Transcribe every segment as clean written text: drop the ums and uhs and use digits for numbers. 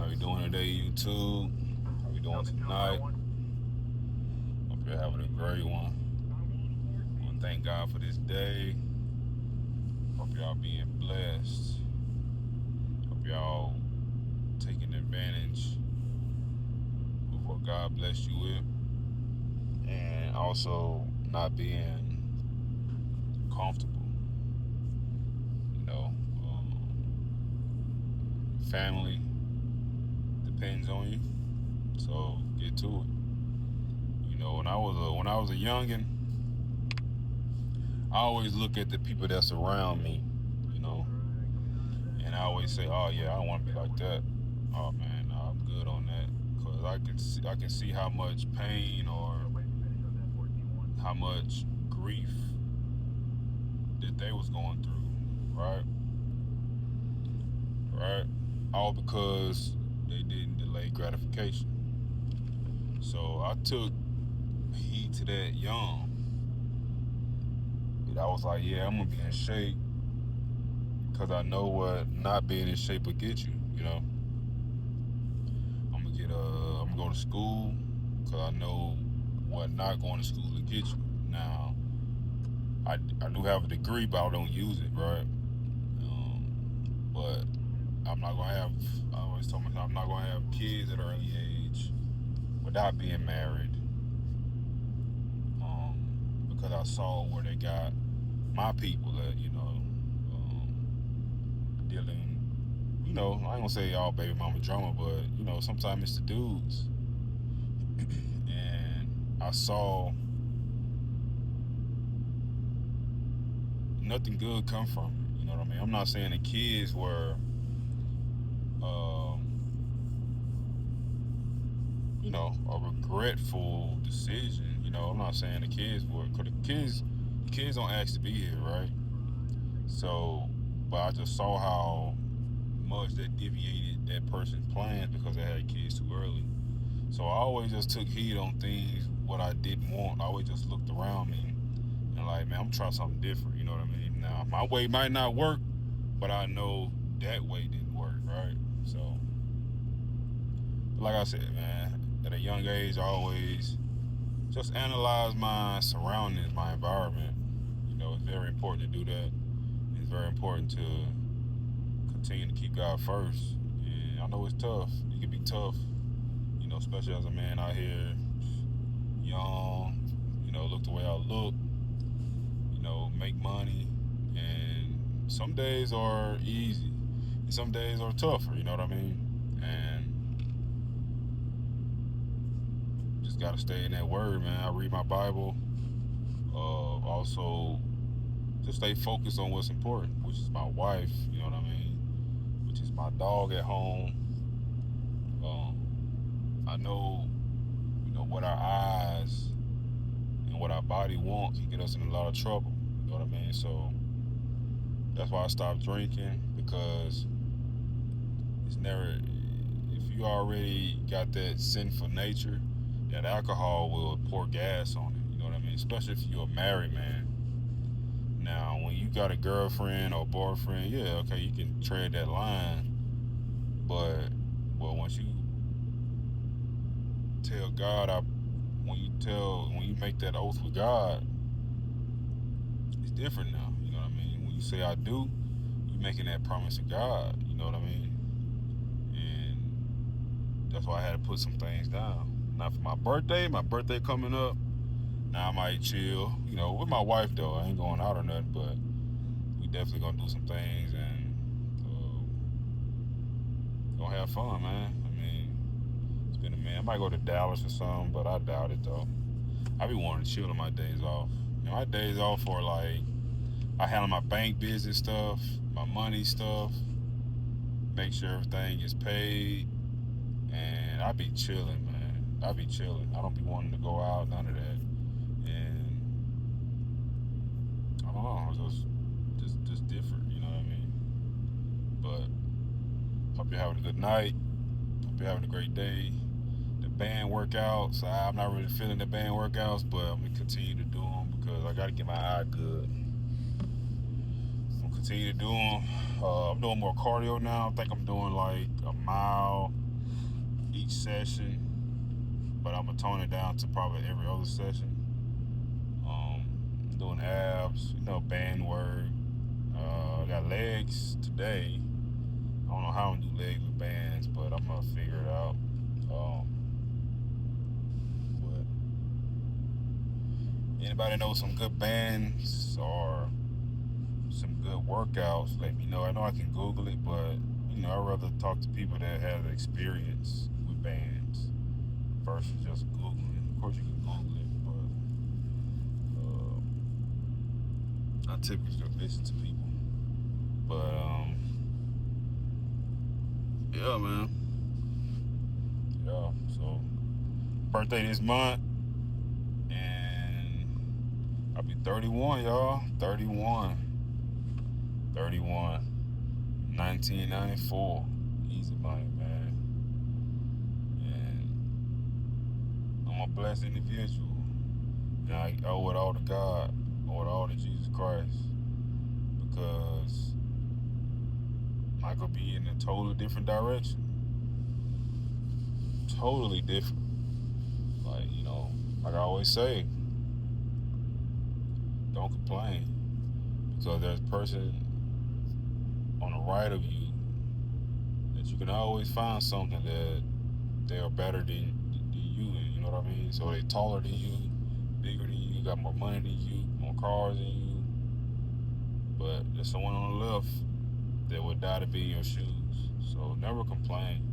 How you doing today, YouTube? How you doing tonight? Hope you're having a great one. I want to thank God for this day. Hope y'all being blessed. Hope y'all taking advantage of what God blessed you with, and also not being comfortable. You know, family depends on you, so get to it. When I was a youngin, I always look at the people that surround me, you know, and I always say, "Oh yeah, I don't want to be like that." Oh man, no, I'm good on that because I can see how much pain or how much grief that they was going through, right? Right? All because they didn't delay gratification. So I took heed to that young. And I was like, yeah, I'm gonna be in shape because I know what not being in shape will get you. You know, I'm gonna go to school because I know what not going to school will get you. Now, I do have a degree, but I don't use it, right? But I'm not gonna have. I always tell myself I'm not gonna have kids at an early age without being married, because I saw where they got my people at. Dealing. I ain't gonna say all baby mama drama, but sometimes it's the dudes, and I saw nothing good come from it. You know what I mean? I'm not saying the kids were, a regretful decision. I'm not saying the kids were, cause the kids don't ask to be here, right? So, but I just saw how much that deviated that person's plans because they had kids too early. So I always just took heed on things what I didn't want. I always just looked around me and like, man, I'm trying something different. You know what I mean? Now my way might not work, but I know that way didn't work, right? So, like I said, man, at a young age, I always just analyze my surroundings, my environment. It's very important to do that. It's very important to continue to keep God first. And I know it's tough. It can be tough, especially as a man out here, young, look the way I look, make money. And some days are easy, and some days are tougher, you know what I mean? And just got to stay in that word, man. I read my Bible. Also, just stay focused on what's important, which is my wife, you know what I mean? Which is my dog at home. I know, what our eyes and what our body wants can get us in a lot of trouble. You know what I mean? So that's why I stopped drinking because it's never. If you already got that sinful nature, that alcohol will pour gas on it. You know what I mean? Especially if you're a married man. Now, when you got a girlfriend or boyfriend, yeah, okay, you can tread that line. But well, once you tell God, when you make that oath with God, it's different now. You know what I mean? When you say I do, you making that promise to God. You know what I mean? And that's why I had to put some things down. Now for my birthday coming up. Now I might chill, with my wife though. I ain't going out or nothing, but we definitely gonna do some things and gonna have fun, man. I mean, it's been a minute. I might go to Dallas or something, but I doubt it though. I be wanting to chill on my days off. My days off are like I handle my bank business stuff, my money stuff, make sure everything is paid, and I be chilling, man. I be chilling. I don't be wanting to go out, none of that. And I don't know, it's just different, you know what I mean? But hope you're having a good night. Hope you're having a great day. The band workouts, I'm not really feeling the band workouts, but I'm gonna continue to do them because I gotta get my eye good. I'm continue to do them. I'm doing more cardio now. I think I'm doing like a mile each session, but I'm gonna tone it down to probably every other session. Um, Doing abs, band work. I got legs today. I don't know how I'm gonna do legs with bands, but I'm gonna figure it out. Um, but anybody know some good bands or some good workouts? Let me know. I know I can Google it, but I'd rather talk to people that have experience with bands versus just Googling. Of course, you can Google it, but I typically just listen to people. But yeah, man. Yeah. So birthday this month, and I'll be 31, y'all. 31. 31. 1994. Easy money, man. And I'm a blessed individual. And I owe it all to God. I owe it all to Jesus Christ. Because I could be in a totally different direction. Totally different. Like I always say, don't complain. Because there's a person on the right of you that you can always find something that they are better than you. You know what I mean? So they taller than you, bigger than you, got more money than you, more cars than you. But there's someone on the left that would die to be in your shoes. So never complain.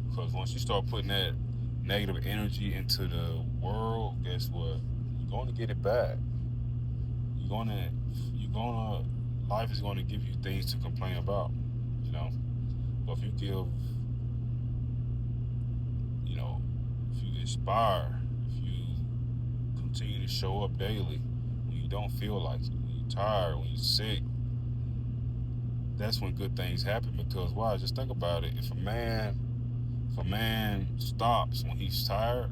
Because once you start putting that negative energy into the world, guess what? You're going to get it back. Life is going to give you things to complain about, But if you if you inspire, if you continue to show up daily when you don't feel like it, when you're tired, when you're sick, that's when good things happen. Because why? Just think about it. If a man stops when he's tired,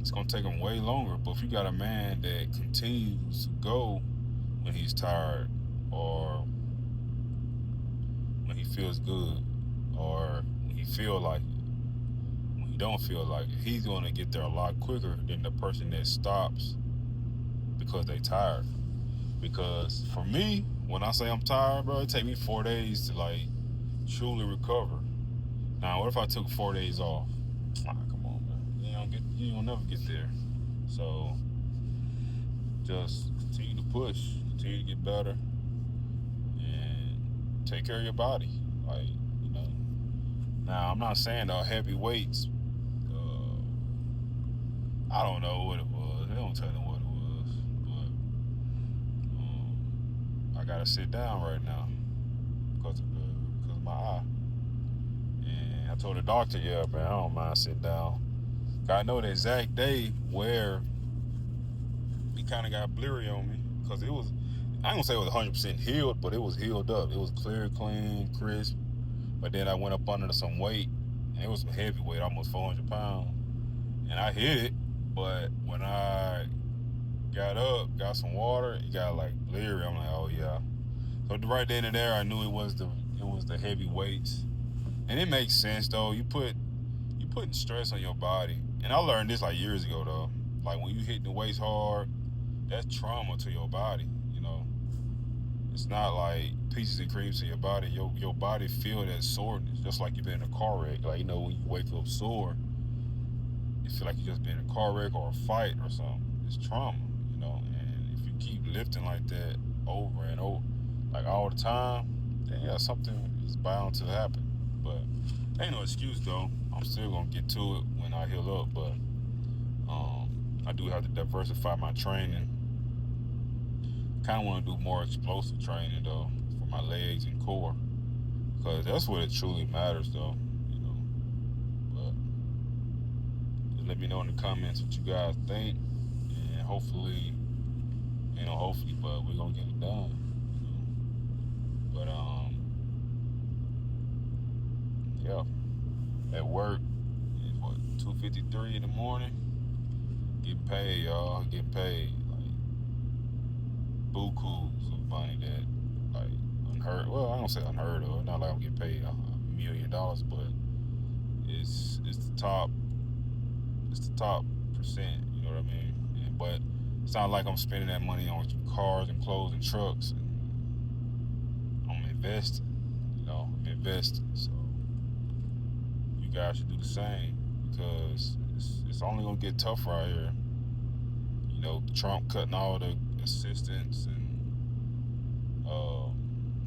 it's gonna take him way longer. But if you got a man that continues to go when he's tired, or when he feels good, or when he feel like it, when he don't feel like it, he's gonna get there a lot quicker than the person that stops because they tired. Because for me, when I say I'm tired, bro, it take me 4 days to truly recover. Now, what if I took 4 days off? Come on, man. You don't never get there. So just continue to push, continue to get better, and take care of your body. Now I'm not saying the heavy weights. I don't know what it was. They don't tell them what it was, but I gotta sit down right now because of my eye. And I told the doctor, yeah, man, I don't mind sitting down. I know the exact day where he kind of got blurry on me because it was. I ain't gonna say it was 100% healed, but it was healed up. It was clear, clean, crisp. But then I went up under some weight, and it was some heavy weight, almost 400 pounds. And I hit it, but when I got up, got some water, it got bleary. I'm like, oh yeah. So right then and there, I knew it was the heavy weights, and it makes sense though. You putting stress on your body, and I learned this years ago though. Like when you hit the weights hard, that's trauma to your body. It's not like peaches and creams to your body. Your body feel that soreness, just like you've been in a car wreck. When you wake up sore, you feel like you just been in a car wreck or a fight or something. It's trauma, And if you keep lifting like that over and over, all the time, then yeah, something is bound to happen. But ain't no excuse though. I'm still gonna get to it when I heal up. But I do have to diversify my training. Kind of want to do more explosive training though for my legs and core, because that's what it truly matters though. But just let me know in the comments what you guys think, and hopefully, but we're gonna get it done. But yeah, at work it's 2:53 in the morning. Getting paid, y'all. Getting paid. Bukus of money that unheard. Well, I don't say unheard of. Not like I'm getting paid $1 million, but it's the top, it's the top percent. You know what I mean? But it's not like I'm spending that money on cars and clothes and trucks. I'm investing. I'm investing. So you guys should do the same because it's only gonna get tougher out here. Trump cutting all the assistance and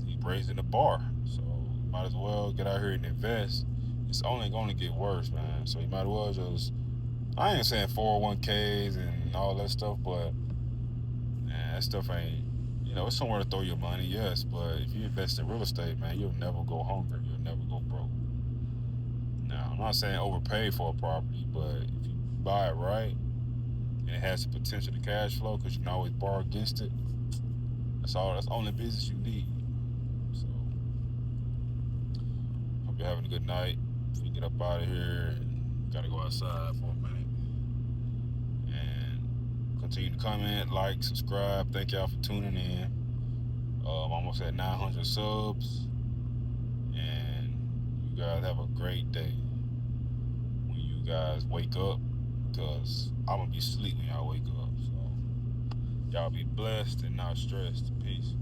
he raising the bar. So you might as well get out here and invest. It's only going to get worse, man. So you might as well just. I ain't saying 401ks and all that stuff, but man, that stuff ain't. It's somewhere to throw your money, yes. But if you invest in real estate, man, you'll never go hungry. You'll never go broke. Now, I'm not saying overpay for a property, but if you buy it right and it has the potential to cash flow, because you can always borrow against it. That's all. That's the only business you need. So, hope you're having a good night. If you get up out of here, and gotta go outside for a minute, and continue to comment, like, subscribe. Thank y'all for tuning in. I'm almost at 900 subs, and you guys have a great day when you guys wake up, because I'm gonna be asleep when y'all wake up. So, y'all be blessed and not stressed. Peace.